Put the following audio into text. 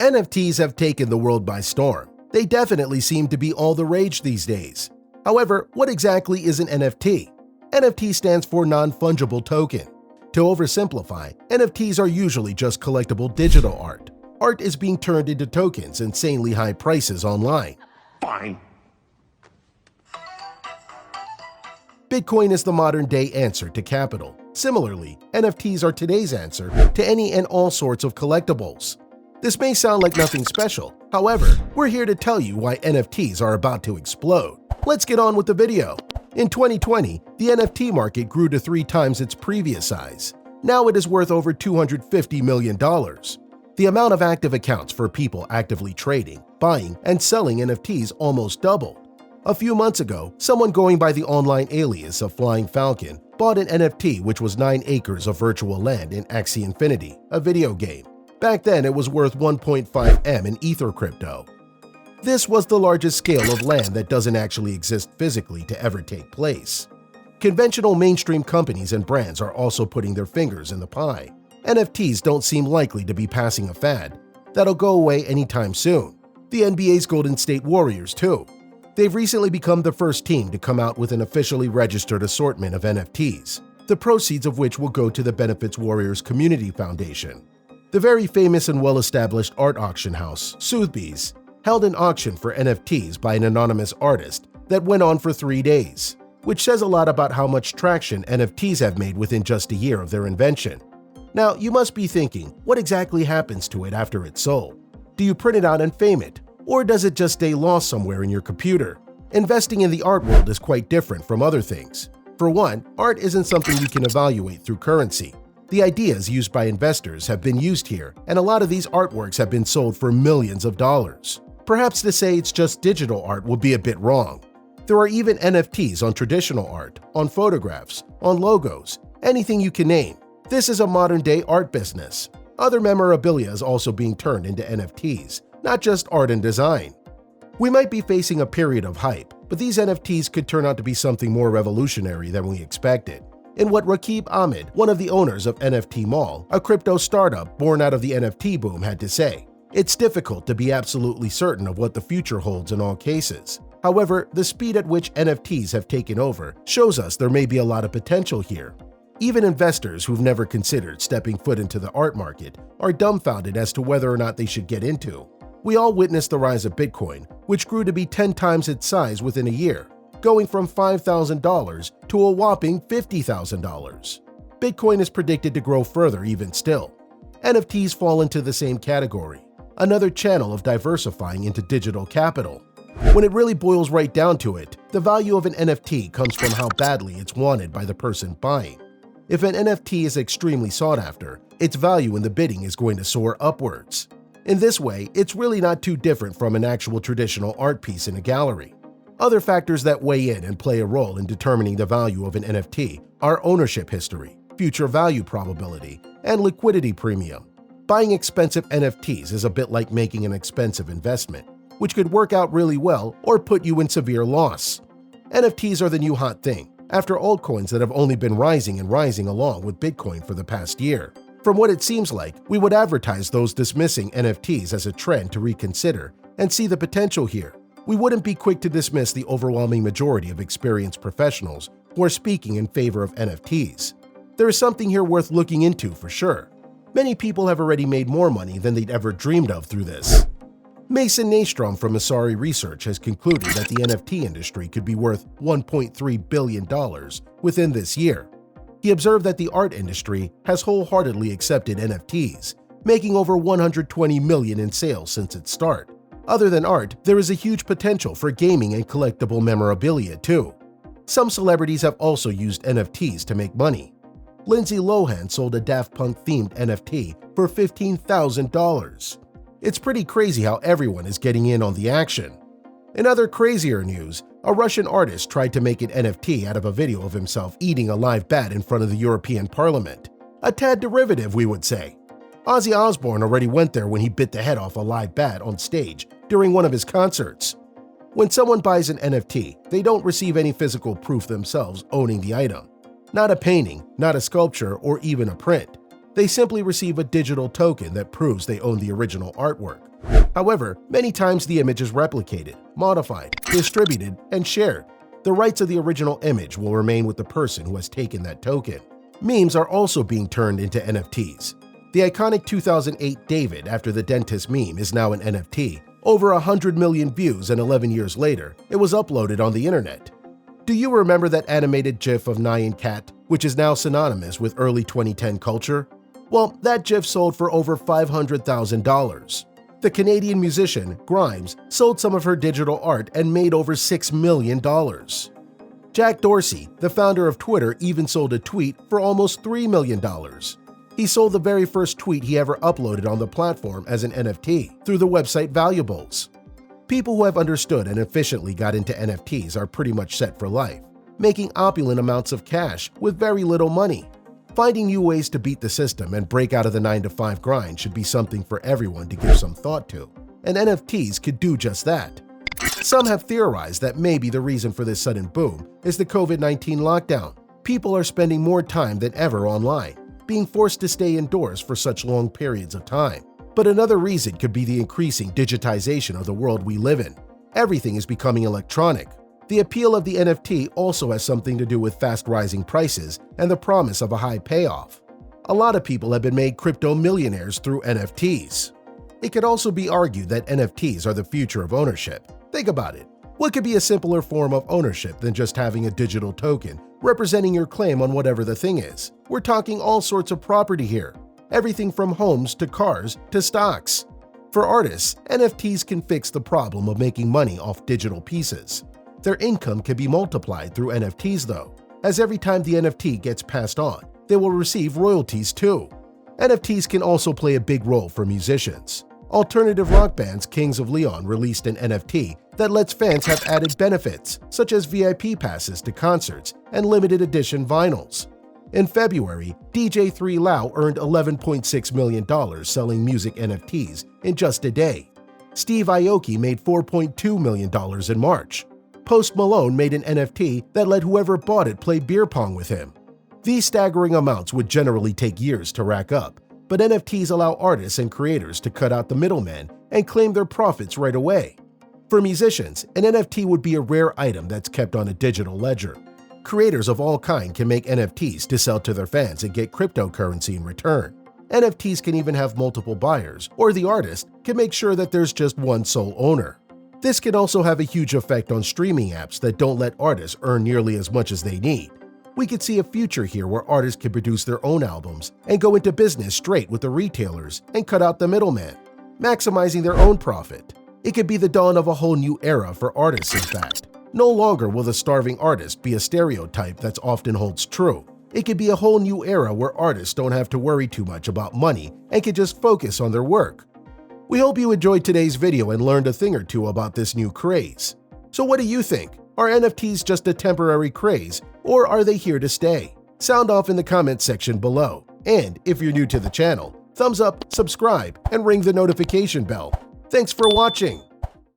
NFTs have taken the world by storm. They definitely seem to be all the rage these days. However, what exactly is an NFT? NFT stands for Non-fungible token. To oversimplify, NFTs are usually just collectible digital art. Art is being turned into tokens at insanely high prices online. Fine. Bitcoin is the modern-day answer to capital. Similarly, NFTs are today's answer to any and all sorts of collectibles. This may sound like nothing special. However, we're here to tell you why NFTs are about to explode. Let's get on with the video. In 2020, the NFT market grew to 3 times its previous size. Now it is worth over $250 million. The amount of active accounts for people actively trading, buying, and selling NFTs almost doubled. A few months ago, someone going by the online alias of Flying Falcon bought an NFT which was 9 acres of virtual land in Axie Infinity, a video game. Back then, it was worth 1.5 M in Ether crypto. This was the largest scale of land that doesn't actually exist physically to ever take place. Conventional mainstream companies and brands are also putting their fingers in the pie. NFTs don't seem likely to be passing a fad that'll go away anytime soon. The NBA's Golden State Warriors, too. They've recently become the first team to come out with an officially registered assortment of NFTs, the proceeds of which will go to the Benefits Warriors Community Foundation. The very famous and well-established art auction house, Sotheby's, held an auction for NFTs by an anonymous artist that went on for 3 days, which says a lot about how much traction NFTs have made within just a year of their invention. Now, you must be thinking, what exactly happens to it after it's sold? Do you print it out and fame it? Or does it just stay lost somewhere in your computer? Investing in the art world is quite different from other things. For one, art isn't something you can evaluate through currency. The ideas used by investors have been used here, and a lot of these artworks have been sold for millions of dollars. Perhaps to say it's just digital art will be a bit wrong. There are even NFTs on traditional art, on photographs, on logos, anything you can name. This is a modern-day art business. Other memorabilia is also being turned into NFTs, not just art and design. We might be facing a period of hype, but these NFTs could turn out to be something more revolutionary than we expected. In what Rakib Ahmed, one of the owners of NFT Mall, a crypto startup born out of the NFT boom, had to say, "It's difficult to be absolutely certain of what the future holds in all cases. However, the speed at which NFTs have taken over shows us there may be a lot of potential here." Even investors who've never considered stepping foot into the art market are dumbfounded as to whether or not they should get into. We all witnessed the rise of Bitcoin, which grew to be 10 times its size within a year, going from $5,000 to a whopping $50,000. Bitcoin is predicted to grow further even still. NFTs fall into the same category, another channel of diversifying into digital capital. When it really boils right down to it, the value of an NFT comes from how badly it's wanted by the person buying. If an NFT is extremely sought after, its value in the bidding is going to soar upwards. In this way, it's really not too different from an actual traditional art piece in a gallery. Other factors that weigh in and play a role in determining the value of an NFT are ownership history, future value probability, and liquidity premium. Buying expensive NFTs is a bit like making an expensive investment, which could work out really well or put you in severe loss. NFTs are the new hot thing, after altcoins that have only been rising and rising along with Bitcoin for the past year. From what it seems like, we would advertise those dismissing NFTs as a trend to reconsider and see the potential here. We wouldn't be quick to dismiss the overwhelming majority of experienced professionals who are speaking in favor of NFTs. There is something here worth looking into for sure. Many people have already made more money than they'd ever dreamed of through this. Mason Nystrom from Asari Research has concluded that the NFT industry could be worth $1.3 billion within this year. He observed that the art industry has wholeheartedly accepted NFTs, making over $120 million in sales since its start. Other than art, there is a huge potential for gaming and collectible memorabilia too. Some celebrities have also used NFTs to make money. Lindsay Lohan sold a Daft Punk-themed NFT for $15,000. It's pretty crazy how everyone is getting in on the action. In other crazier news, a Russian artist tried to make an NFT out of a video of himself eating a live bat in front of the European Parliament. A tad derivative, we would say. Ozzy Osbourne already went there when he bit the head off a live bat on stage during one of his concerts. When someone buys an NFT, they don't receive any physical proof themselves owning the item. Not a painting, not a sculpture, or even a print. They simply receive a digital token that proves they own the original artwork. However, many times the image is replicated, modified, distributed, and shared. The rights of the original image will remain with the person who has taken that token. Memes are also being turned into NFTs. The iconic 2008 David after the dentist meme is now an NFT. Over 100 million views, and 11 years later, it was uploaded on the internet. Do you remember that animated GIF of Nyan Cat, which is now synonymous with early 2010 culture? Well, that GIF sold for over $500,000. The Canadian musician, Grimes, sold some of her digital art and made over $6 million. Jack Dorsey, the founder of Twitter, even sold a tweet for almost $3 million. He sold the very first tweet he ever uploaded on the platform as an NFT through the website Valuables. People who have understood and efficiently got into NFTs are pretty much set for life, making opulent amounts of cash with very little money. Finding new ways to beat the system and break out of the 9-to-5 grind should be something for everyone to give some thought to, and NFTs could do just that. Some have theorized that maybe the reason for this sudden boom is the COVID-19 lockdown. People are spending more time than ever online, being forced to stay indoors for such long periods of time. But another reason could be the increasing digitization of the world we live in. Everything is becoming electronic. The appeal of the NFT also has something to do with fast rising prices and the promise of a high payoff. A lot of people have been made crypto millionaires through NFTs. It could also be argued that NFTs are the future of ownership. Think about it. What could be a simpler form of ownership than just having a digital token representing your claim on whatever the thing is? We're talking all sorts of property here. Everything from homes to cars to stocks. For artists, NFTs can fix the problem of making money off digital pieces. Their income can be multiplied through NFTs though, as every time the NFT gets passed on, they will receive royalties too. NFTs can also play a big role for musicians. Alternative rock bands Kings of Leon released an NFT that lets fans have added benefits, such as VIP passes to concerts and limited edition vinyls. In February, DJ 3 Lau earned $11.6 million selling music NFTs in just a day. Steve Aoki made $4.2 million in March. Post Malone made an NFT that let whoever bought it play beer pong with him. These staggering amounts would generally take years to rack up, but NFTs allow artists and creators to cut out the middleman and claim their profits right away. For musicians, an NFT would be a rare item that's kept on a digital ledger. Creators of all kinds can make NFTs to sell to their fans and get cryptocurrency in return. NFTs can even have multiple buyers, or the artist can make sure that there's just one sole owner. This can also have a huge effect on streaming apps that don't let artists earn nearly as much as they need. We could see a future here where artists can produce their own albums and go into business straight with the retailers and cut out the middleman, maximizing their own profit. It could be the dawn of a whole new era for artists, in fact. No longer will the starving artist be a stereotype that often holds true. It could be a whole new era where artists don't have to worry too much about money and can just focus on their work. We hope you enjoyed today's video and learned a thing or two about this new craze. So what do you think? Are NFTs just a temporary craze, or are they here to stay? Sound off in the comments section below. And if you're new to the channel, thumbs up, subscribe, and ring the notification bell. Thanks for watching!